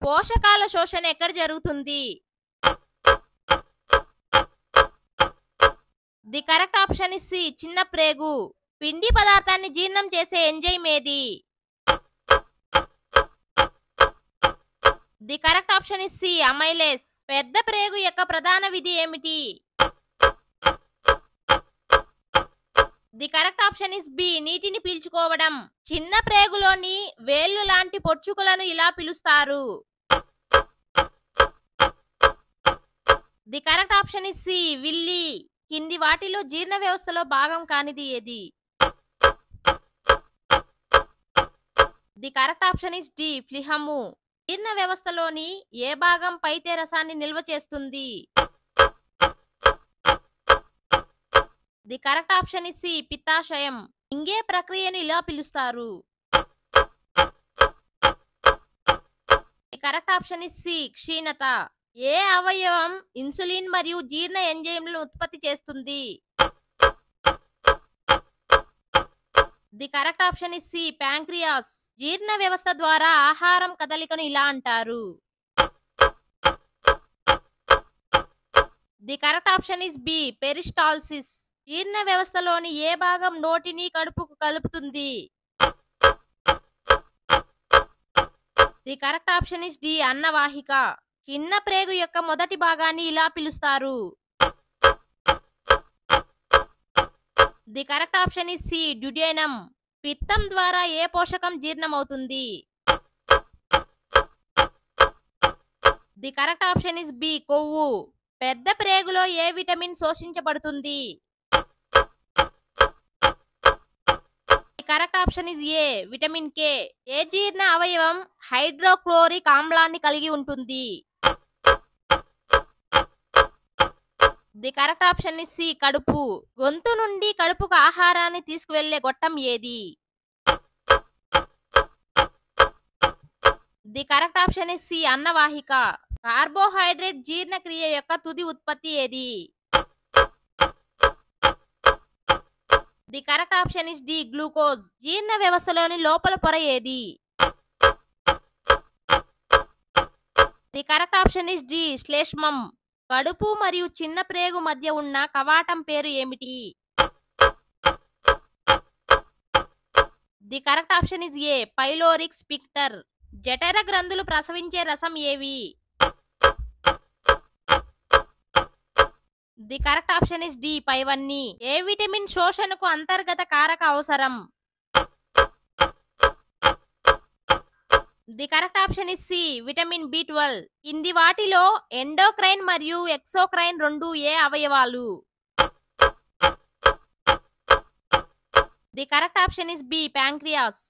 పోషకాల శోషణ ఎక్కడ జరుగుతుంది? The correct option is C చిన్న ప్రేగు. పిండి పదార్థాన్ని జీర్ణం చేసే ఎంజైమ్ ఏది? The correct option is C amylase. పెద్ద ప్రేగు యొక్క ప్రధాన విధి ఏమిటి? The correct option is B నీటిని పీల్చుకోవడం. చిన్న ప్రేగులోని వేళ్లు లాంటి పొడుచుకలను ఇలా పిలుస్తారు. The correct option is C villi. కింది వాటిలో జీర్ణ వ్యవస్థలో భాగం కానిది ఏది? The correct option is D ఫ్లిహము. జీర్ణ వ్యవస్థలోని ఏ భాగం పైతే రసాన్ని నిల్వ చేస్తుంది? The correct option is C పిత్తాశయం. ఇంగే ప్రక్రియను ఇలా పిలుస్తారు. The correct option is C క్షీణత. ఏ అవయవం ఇన్సులిన్ మరియు జీర్ణ ఎంజైమ్లను ఉత్పత్తి చేస్తుంది? The correct option is C pancreas. జీర్ణ వ్యవస్థ ద్వారా ఆహారం కదలికను ఇలా అంటారు. The correct option is B peristalsis. జీర్ణ వ్యవస్థలోని ఏ భాగం నోటిని కడుపుకు కలుపుతుంది? The correct option is D అన్నవాహిక. చిన్న ప్రేగు యొక్క మొదటి భాగాన్ని ఇలా పిలుస్తారు. The correct option is C duodenum. పిత్తం ద్వారా ఏ పోషకం జీర్ణమవుతుంది? The correct option is B కొవ్వు. పెద్ద ప్రేగులో ఏ విటమిన్ శోషించబడుతుంది? The correct option is A vitamin K. ఏ జీర్ణ అవయవం హైడ్రోక్లోరిక్ ఆమ్లాన్ని కలిగి ఉంటుంది? The correct option is C కడుపు. గొంతు నుండి కడుపుకు ఆహారాన్ని తీసుకువెళ్లే గొట్టం ఏది? The correct option is C అన్నవాహిక. కార్బోహైడ్రేట్ జీర్ణక్రియ యొక్క తుది ఉత్పత్తి ఏది? The correct option is D glucose. జీర్ణ వ్యవస్థలోని లోపల పొర ఏది? The correct option is D శ్లేష్మం. కడుపు మరియు చిన్న ప్రేగు మధ్య ఉన్న కవాటం పేరు ఏమిటి? The correct option is A pyloric sphincter. జఠర గ్రంథులు ప్రసవించే రసం ఏవి? The correct option is D పైవన్నీ. ఏ విటమిన్ శోషణకు అంతర్గత కారక అవసరం? The correct option is C vitamin బి12. కింది వాటిలో ఎండోక్రైన్ మరియు ఎక్సోక్రైన్ రెండు ఏ అవయవాలు? The correct option is B pancreas.